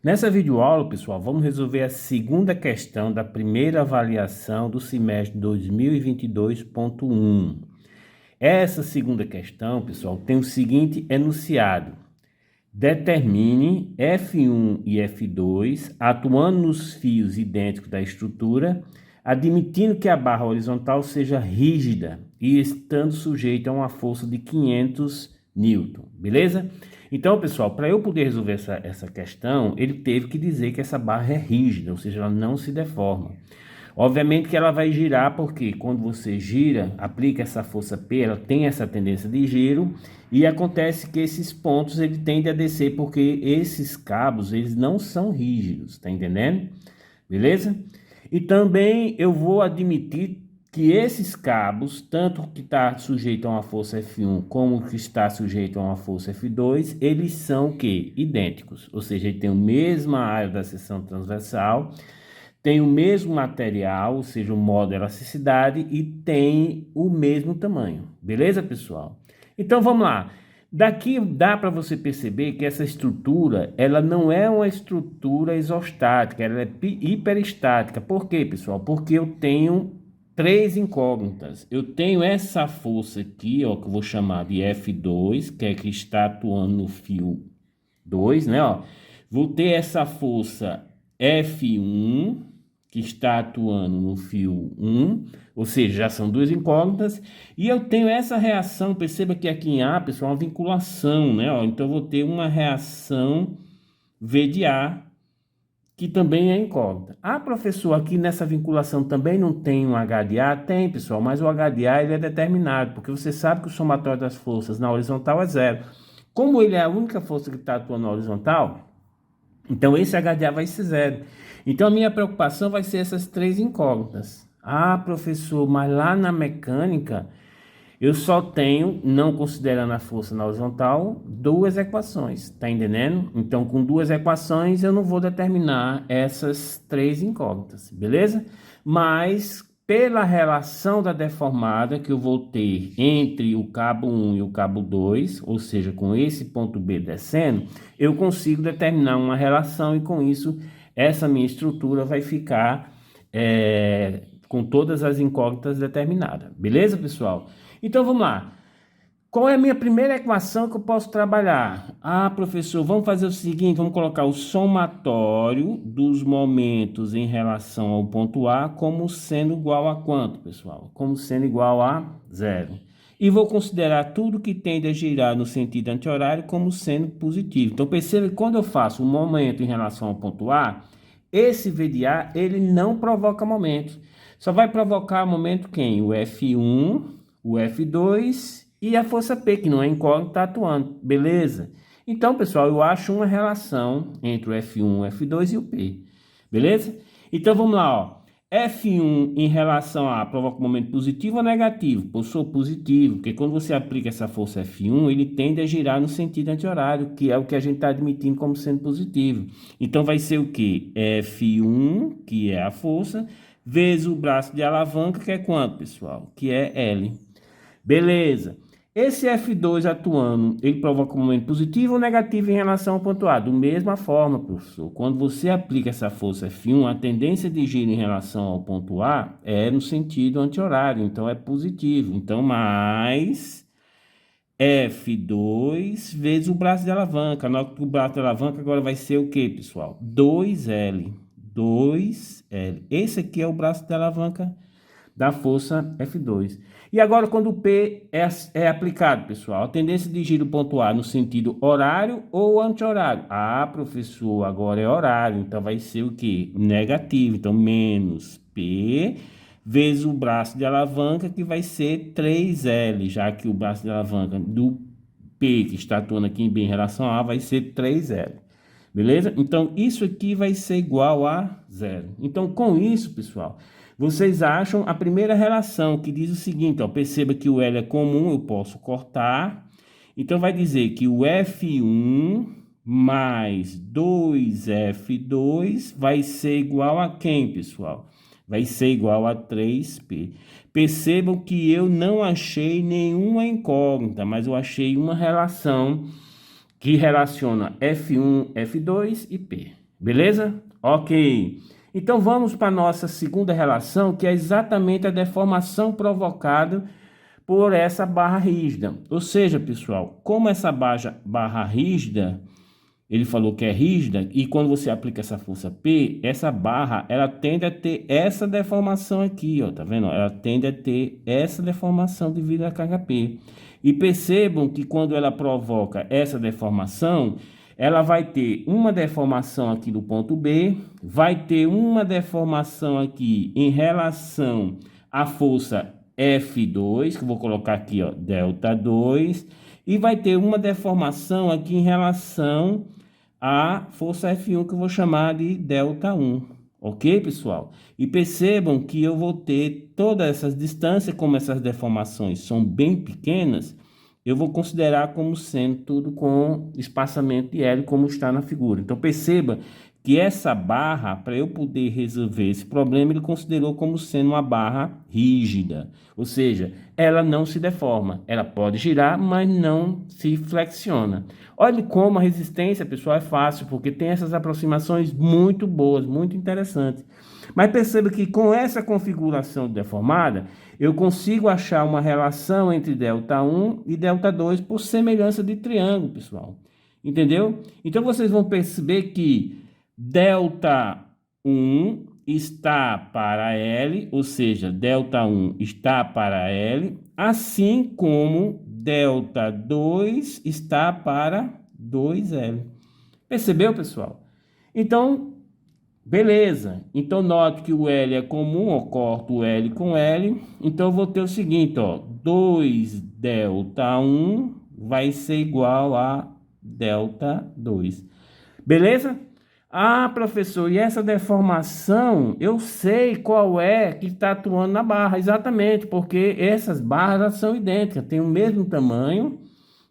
Nessa videoaula, pessoal, vamos resolver a segunda questão da primeira avaliação do semestre 2022.1. Essa segunda questão, pessoal, tem o seguinte enunciado: determine F1 e F2 atuando nos fios idênticos da estrutura, admitindo que a barra horizontal seja rígida e estando sujeita a uma força de 500 Newton, beleza? Então, pessoal, para eu poder resolver essa questão, ele teve que dizer que essa barra é rígida, ou seja, ela não se deforma. Obviamente que ela vai girar, porque quando você gira, aplica essa força P, ela tem essa tendência de giro, e acontece que esses pontos ele tende a descer, porque esses cabos eles não são rígidos, tá entendendo? Beleza? E também eu vou admitir que esses cabos, tanto que está sujeito a uma força F1 como que está sujeito a uma força F2, eles são que idênticos, ou seja, ele tem a mesma área da seção transversal, tem o mesmo material, ou seja, o modo de elasticidade, e tem o mesmo tamanho. Beleza, pessoal? Então, vamos lá. Daqui dá para você perceber que essa estrutura, ela não é uma estrutura isostática, ela é hiperestática. Por quê, pessoal? Porque eu tenho três incógnitas. Eu tenho essa força aqui, ó, que eu vou chamar de F2, que é que está atuando no fio 2, né, ó. Vou ter essa força F1, que está atuando no fio 1, ou seja, já são duas incógnitas, e eu tenho essa reação, perceba que aqui em A, pessoal, é uma vinculação, né? Ó, então eu vou ter uma reação V de A, que também é incógnita. Ah, professor, aqui nessa vinculação também não tem um H de A? Tem, pessoal, mas o H de A ele é determinado, porque você sabe que o somatório das forças na horizontal é zero. Como ele é a única força que está atuando na horizontal, então esse H de A vai ser zero. Então a minha preocupação vai ser essas três incógnitas. Ah, professor, mas lá na mecânica eu só tenho, não considerando a força na horizontal, duas equações, tá entendendo? Então com duas equações eu não vou determinar essas três incógnitas, beleza? Mas pela relação da deformada que eu vou ter entre o cabo 1 e o cabo 2, ou seja, com esse ponto B descendo, eu consigo determinar uma relação e com isso essa minha estrutura vai ficar com todas as incógnitas determinadas. Beleza, pessoal? Então vamos lá. Qual é a minha primeira equação que eu posso trabalhar? Ah, professor, vamos fazer o seguinte, vamos colocar o somatório dos momentos em relação ao ponto A como sendo igual a quanto, pessoal? Como sendo igual a zero. E vou considerar tudo que tende a girar no sentido anti-horário como sendo positivo. Então perceba que quando eu faço um momento em relação ao ponto A, esse V de A, ele não provoca momento. Só vai provocar momento quem? O F1, o F2 e a força P, que não é incógnita, está atuando. Beleza? Então, pessoal, eu acho uma relação entre o F1, o F2 e o P. Beleza? Então, vamos lá, ó. F1 em relação a provoca um momento positivo ou negativo? Eu sou positivo, porque quando você aplica essa força F1, ele tende a girar no sentido anti-horário, que é o que a gente está admitindo como sendo positivo. Então vai ser o quê? F1, que é a força, vezes o braço de alavanca, que é quanto, pessoal? Que é L. Beleza. Esse F2 atuando, ele provoca um momento positivo ou negativo em relação ao ponto A? Da mesma forma, professor. Quando você aplica essa força F1, a tendência de giro em relação ao ponto A é no sentido anti-horário, então é positivo. Então, mais F2 vezes o braço de alavanca. Nota que o braço de alavanca agora vai ser o quê, pessoal? 2L. 2L. Esse aqui é o braço de alavanca da força F2. E agora, quando o P é aplicado, pessoal, a tendência de giro ponto A no sentido horário ou anti-horário? Ah, professor, agora é horário, então vai ser o quê? Negativo, então menos P vezes o braço de alavanca, que vai ser 3L, já que o braço de alavanca do P, que está atuando aqui em B em relação a vai ser 3L. Beleza? Então, isso aqui vai ser igual a zero. Então, com isso, pessoal, vocês acham a primeira relação, que diz o seguinte, ó, perceba que o L é comum, eu posso cortar. Então, vai dizer que o F1 mais 2F2 vai ser igual a quem, pessoal? Vai ser igual a 3P. Percebam que eu não achei nenhuma incógnita, mas eu achei uma relação que relaciona F1, F2 e P. Beleza? Ok. Então vamos para a nossa segunda relação, que é exatamente a deformação provocada por essa barra rígida. Ou seja, pessoal, como essa barra rígida, ele falou que é rígida, e quando você aplica essa força P, essa barra, ela tende a ter essa deformação aqui, ó, tá vendo? Ela tende a ter essa deformação devido à carga P. E percebam que quando ela provoca essa deformação, ela vai ter uma deformação aqui do ponto B, vai ter uma deformação aqui em relação à força F2, que eu vou colocar aqui, ó, delta 2, e vai ter uma deformação aqui em relação à força F1, que eu vou chamar de delta 1. Ok, pessoal? E percebam que eu vou ter todas essas distâncias, como essas deformações são bem pequenas, eu vou considerar como sendo tudo com espaçamento de L, como está na figura. Então, perceba que essa barra, para eu poder resolver esse problema, ele considerou como sendo uma barra rígida. Ou seja, ela não se deforma. Ela pode girar, mas não se flexiona. Olha como a resistência, pessoal, é fácil, porque tem essas aproximações muito boas, muito interessantes. Mas perceba que com essa configuração deformada, eu consigo achar uma relação entre delta 1 e delta 2 por semelhança de triângulo, pessoal. Entendeu? Então vocês vão perceber que delta 1 está para L, ou seja, delta 1 está para L, assim como delta 2 está para 2L. Percebeu, pessoal? Então, beleza. Então, note que o L é comum, eu corto o L com L. Então, eu vou ter o seguinte, ó. 2 delta 1 vai ser igual a delta 2. Beleza? Ah, professor, e essa deformação, eu sei qual é que está atuando na barra. Exatamente, porque essas barras são idênticas, têm o mesmo tamanho.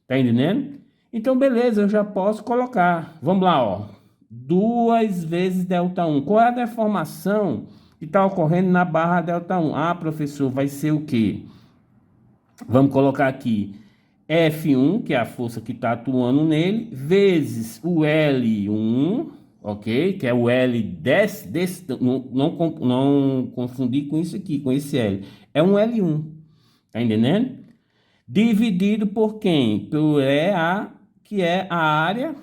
Tá entendendo? Então, beleza, eu já posso colocar. Vamos lá, ó. 2 vezes delta 1. Qual é a deformação que está ocorrendo na barra delta 1? Ah, professor, vai ser o quê? Vamos colocar aqui F1, que é a força que está atuando nele, vezes o L1, ok? Que é o L desse não confundir com isso aqui, com esse L. É um L1, tá entendendo? Dividido por quem? Por EA, que é a área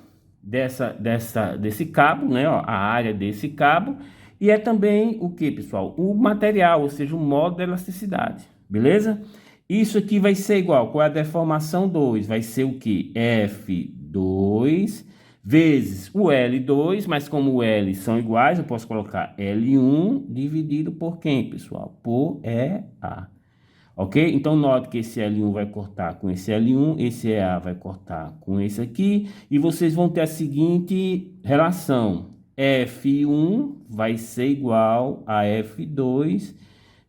desse cabo, né? Ó, a área desse cabo. E é também o que, pessoal? O material, ou seja, o modo de elasticidade. Beleza? Isso aqui vai ser igual. Qual é a deformação 2? Vai ser o que? F2 vezes o L2, mas como o L são iguais, eu posso colocar L1 dividido por quem, pessoal? Por EA. Ok? Então, note que esse L1 vai cortar com esse L1, esse EA vai cortar com esse aqui, e vocês vão ter a seguinte relação. F1 vai ser igual a F2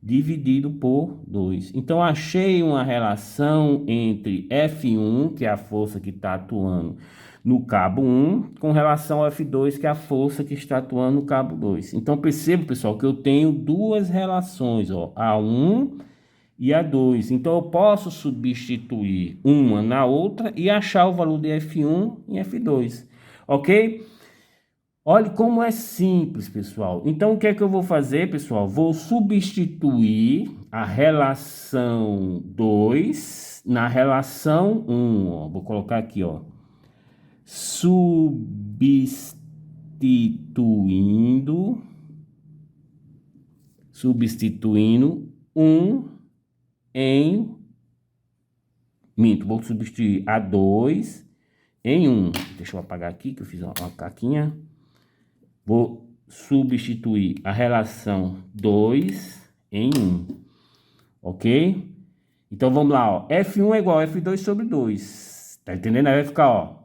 dividido por 2. Então, achei uma relação entre F1, que é a força que está atuando no cabo 1, com relação ao F2, que é a força que está atuando no cabo 2. Então, perceba, pessoal, que eu tenho duas relações, ó, A1 e a 2. Então, eu posso substituir uma na outra e achar o valor de F1 e F2. Ok? Olhe como é simples, pessoal. Então, o que é que eu vou fazer, pessoal? Vou substituir a relação 2 na relação 1. Ó. Vou colocar aqui, ó. Substituindo 1 em... Minto, vou substituir a 2 em 1. Deixa eu apagar aqui que eu fiz uma caquinha. Vou substituir a relação 2 em 1. Ok? Então vamos lá, ó. F1 é igual a F2 sobre 2. Tá entendendo? Aí vai ficar, ó.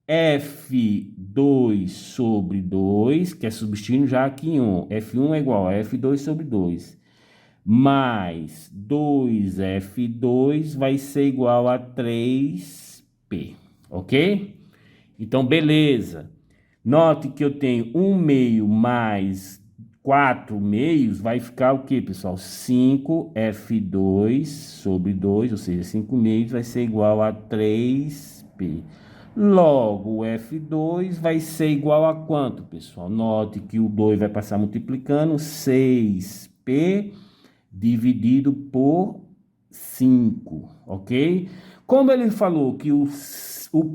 F2 sobre 2, que é substituindo já aqui em 1. F1 é igual a F2 sobre 2. Mais 2F2 vai ser igual a 3P. Ok? Então, beleza. Note que eu tenho 1 meio mais 4 meios, vai ficar o que, pessoal? 5F2 sobre 2, ou seja, 5 meios vai ser igual a 3P. Logo, o F2 vai ser igual a quanto, pessoal? Note que o 2 vai passar multiplicando 6P dividido por 5, ok? Como ele falou que o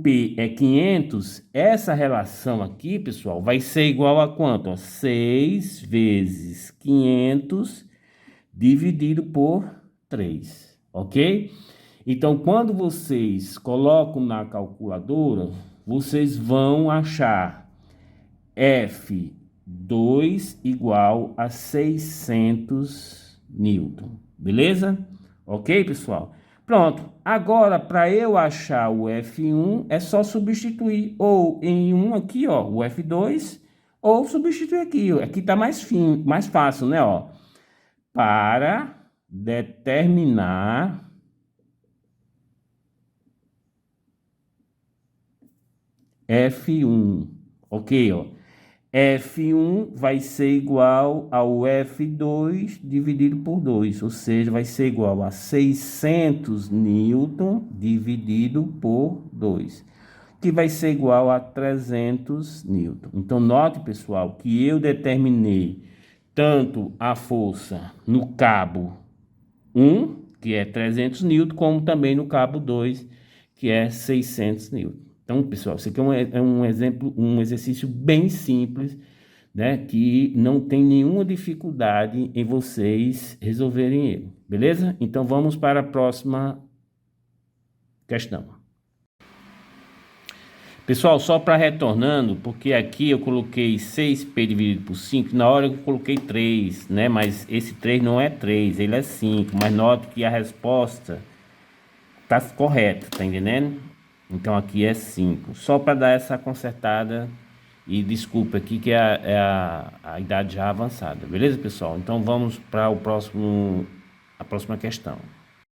P é 500, essa relação aqui, pessoal, vai ser igual a quanto? Ó, 6 vezes 500 dividido por 3, ok? Então, quando vocês colocam na calculadora, vocês vão achar F2 igual a 600 newton, beleza? Ok, pessoal? Pronto, agora para eu achar o F1 é só substituir ou em um aqui, ó, o F2, ou substituir aqui, ó. Aqui tá mais fácil, né, ó? Para determinar F1, ok, ó. F1 vai ser igual ao F2 dividido por 2, ou seja, vai ser igual a 600 newton dividido por 2, que vai ser igual a 300 newton. Então, note, pessoal, que eu determinei tanto a força no cabo 1, que é 300 newton, como também no cabo 2, que é 600 newton. Então, pessoal, isso aqui é um exemplo, um exercício bem simples, né, que não tem nenhuma dificuldade em vocês resolverem ele, beleza? Então, vamos para a próxima questão. Pessoal, só para retornando, porque aqui eu coloquei 6P dividido por 5, na hora eu coloquei 3, né? Mas esse 3 não é 3, ele é 5. Mas note que a resposta tá correta, tá entendendo? Então aqui é 5. Só para dar essa consertada e desculpa aqui que a idade já avançada, beleza, pessoal? Então vamos para a próxima questão.